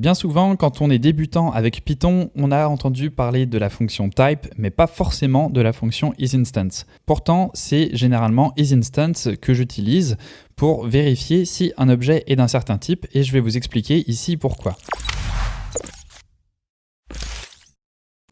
Bien souvent, quand on est débutant avec Python, on a entendu parler de la fonction type, mais pas forcément de la fonction isInstance. Pourtant, c'est généralement isInstance que j'utilise pour vérifier si un objet est d'un certain type, et je vais vous expliquer ici pourquoi.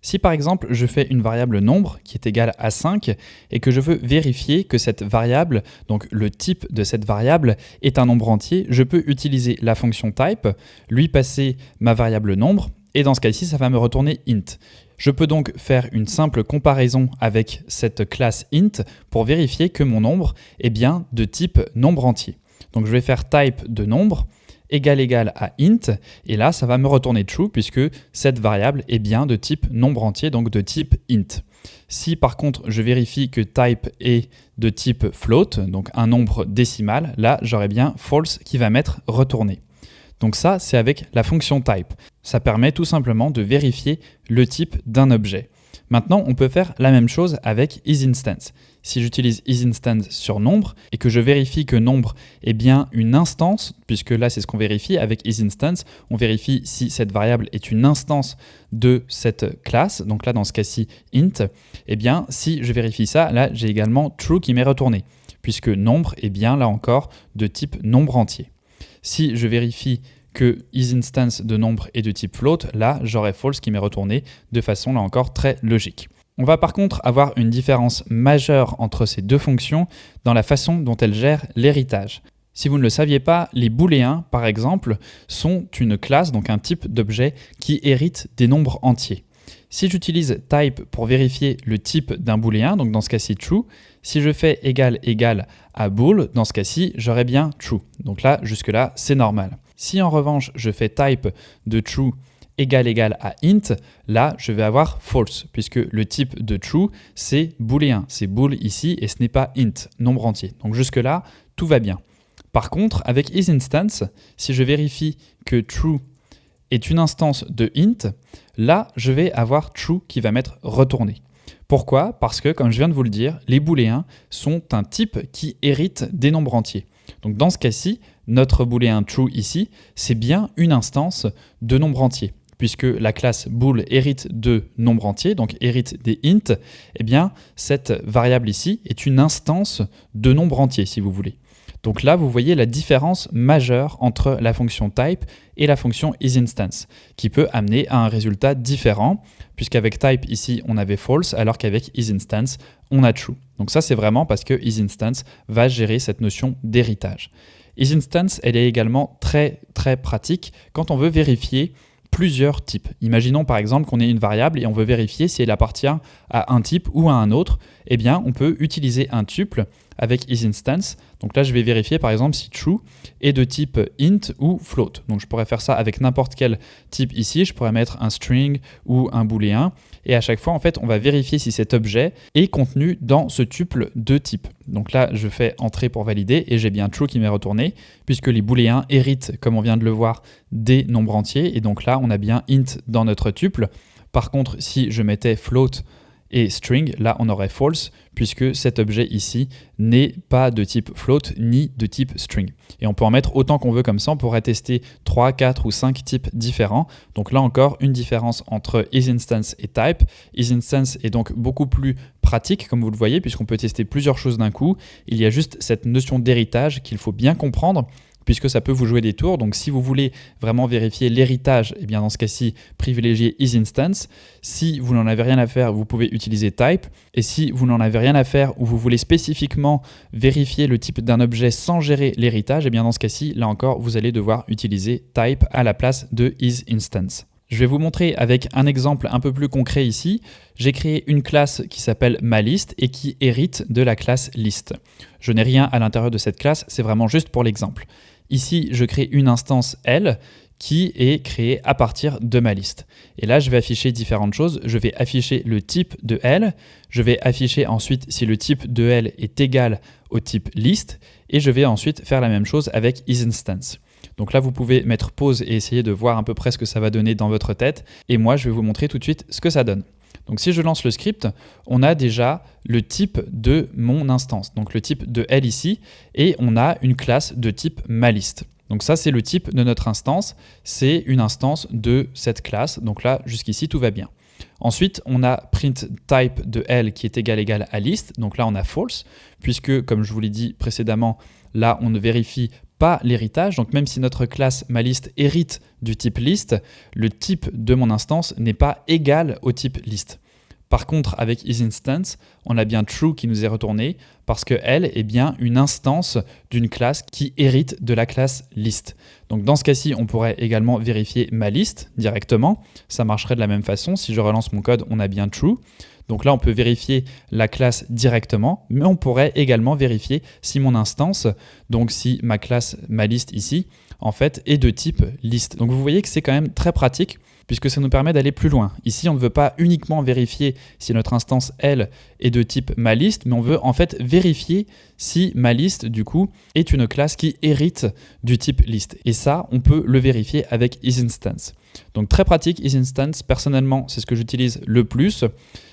Si par exemple je fais une variable nombre qui est égale à 5 et que je veux vérifier que cette variable, donc le type de cette variable, est un nombre entier, je peux utiliser la fonction type, lui passer ma variable nombre et dans ce cas-ci ça va me retourner int. Je peux donc faire une simple comparaison avec cette classe int pour vérifier que mon nombre est bien de type nombre entier. Donc je vais faire type de nombre égal à int, et là ça va me retourner true puisque cette variable est bien de type nombre entier, donc de type int. Si par contre je vérifie que type est de type float, donc un nombre décimal, là j'aurai bien false qui va m'être retourné. Donc ça c'est avec la fonction type. Ça permet tout simplement de vérifier le type d'un objet. Maintenant, on peut faire la même chose avec isInstance. Si j'utilise isInstance sur nombre et que je vérifie que nombre est bien une instance, puisque là c'est ce qu'on vérifie avec isInstance, on vérifie si cette variable est une instance de cette classe, donc là dans ce cas-ci int, et bien si je vérifie ça, là j'ai également true qui m'est retourné, puisque nombre est bien là encore de type nombre entier. Si je vérifie que isInstance de nombre est de type float, là j'aurai false qui m'est retourné de façon là encore très logique. On va par contre avoir une différence majeure entre ces deux fonctions dans la façon dont elles gèrent l'héritage. Si vous ne le saviez pas, les booléens par exemple sont une classe, donc un type d'objet qui hérite des nombres entiers. Si j'utilise type pour vérifier le type d'un booléen, donc dans ce cas-ci true, si je fais égal à bool, dans ce cas-ci j'aurai bien true. Donc là jusque-là c'est normal. Si en revanche je fais type de true égal à int, là je vais avoir false, puisque le type de true c'est booléen, c'est bool ici et ce n'est pas int, nombre entier. Donc jusque là tout va bien. Par contre avec isInstance, si je vérifie que true est une instance de int, là je vais avoir true qui va m'être retourné. Pourquoi ? Parce que comme je viens de vous le dire, les booléens sont un type qui hérite des nombres entiers. Donc dans ce cas-ci, notre booléen true ici, c'est bien une instance de nombre entier. Puisque la classe bool hérite de nombres entiers, donc hérite des int, eh bien cette variable ici est une instance de nombre entier si vous voulez. Donc là vous voyez la différence majeure entre la fonction type et la fonction isInstance, qui peut amener à un résultat différent, puisqu'avec type ici on avait false, alors qu'avec isInstance on a true. Donc ça c'est vraiment parce que isInstance va gérer cette notion d'héritage. isInstance elle est également très pratique quand on veut vérifier plusieurs types. Imaginons par exemple qu'on ait une variable et on veut vérifier si elle appartient à un type ou à un autre. Eh bien, on peut utiliser un tuple avec isInstance. Donc là, je vais vérifier par exemple si true est de type int ou float. Donc je pourrais faire ça avec n'importe quel type ici. Je pourrais mettre un string ou un booléen. Et à chaque fois, en fait, on va vérifier si cet objet est contenu dans ce tuple de type. Donc là, je fais entrer pour valider et j'ai bien true qui m'est retourné, puisque les booléens héritent, comme on vient de le voir, des nombres entiers. Et donc là, on a bien int dans notre tuple. Par contre, si je mettais float et string, là on aurait false, puisque cet objet ici n'est pas de type float ni de type string. Et on peut en mettre autant qu'on veut comme ça, on pourrait tester 3, 4 ou 5 types différents. Donc là encore, une différence entre isInstance et type. isInstance est donc beaucoup plus pratique, comme vous le voyez, puisqu'on peut tester plusieurs choses d'un coup. Il y a juste cette notion d'héritage qu'il faut bien comprendre, puisque ça peut vous jouer des tours. Donc si vous voulez vraiment vérifier l'héritage, eh bien dans ce cas-ci, privilégiez isInstance. Si vous n'en avez rien à faire, vous pouvez utiliser type. Et si vous n'en avez rien à faire ou vous voulez spécifiquement vérifier le type d'un objet sans gérer l'héritage, eh bien dans ce cas-ci, là encore, vous allez devoir utiliser type à la place de isInstance. Je vais vous montrer avec un exemple un peu plus concret ici. J'ai créé une classe qui s'appelle malist et qui hérite de la classe list. Je n'ai rien à l'intérieur de cette classe, c'est vraiment juste pour l'exemple. Ici, je crée une instance L qui est créée à partir de ma liste. Et là, je vais afficher différentes choses. Je vais afficher le type de L. Je vais afficher ensuite si le type de L est égal au type list. Et je vais ensuite faire la même chose avec isInstance. Donc là, vous pouvez mettre pause et essayer de voir à peu près ce que ça va donner dans votre tête. Et moi, je vais vous montrer tout de suite ce que ça donne. Donc si je lance le script, on a déjà le type de mon instance, donc le type de L ici, et on a une classe de type malist. Donc ça, c'est le type de notre instance. C'est une instance de cette classe. Donc là, jusqu'ici, tout va bien. Ensuite, on a print type de L qui est égal à list. Donc là, on a false, puisque, comme je vous l'ai dit précédemment, là, on ne vérifie pas l'héritage. Donc même si notre classe malist hérite du type list, le type de mon instance n'est pas égal au type list. Par contre, avec isInstance, on a bien true qui nous est retourné parce qu'elle est bien une instance d'une classe qui hérite de la classe list. Donc dans ce cas-ci, on pourrait également vérifier ma liste directement. Ça marcherait de la même façon. Si je relance mon code, on a bien true. Donc là, on peut vérifier la classe directement, mais on pourrait également vérifier si mon instance, donc si ma classe, ma liste ici, en fait, est de type list. Donc vous voyez que c'est quand même très pratique, puisque ça nous permet d'aller plus loin. Ici, on ne veut pas uniquement vérifier si notre instance, elle, est de type ma liste, mais on veut en fait vérifier si ma liste, du coup, est une classe qui hérite du type list. Et ça, on peut le vérifier avec isInstance. Donc très pratique, isInstance. Personnellement, c'est ce que j'utilise le plus.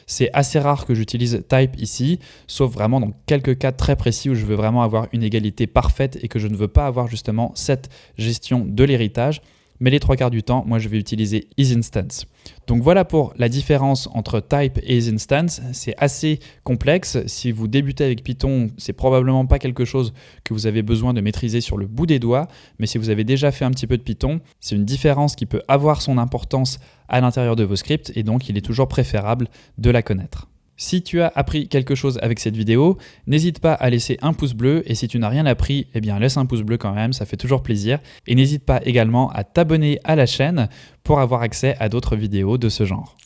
C'est assez rare que j'utilise type ici, sauf vraiment dans quelques cas très précis où je veux vraiment avoir une égalité parfaite et que je ne veux pas avoir justement cette gestion de l'héritage. Mais les 3 quarts du temps, moi je vais utiliser isInstance. Donc voilà pour la différence entre type et isInstance. C'est assez complexe. Si vous débutez avec Python, c'est probablement pas quelque chose que vous avez besoin de maîtriser sur le bout des doigts. Mais si vous avez déjà fait un petit peu de Python, c'est une différence qui peut avoir son importance à l'intérieur de vos scripts et donc il est toujours préférable de la connaître. Si tu as appris quelque chose avec cette vidéo, n'hésite pas à laisser un pouce bleu et si tu n'as rien appris, eh bien laisse un pouce bleu quand même, ça fait toujours plaisir. Et n'hésite pas également à t'abonner à la chaîne pour avoir accès à d'autres vidéos de ce genre.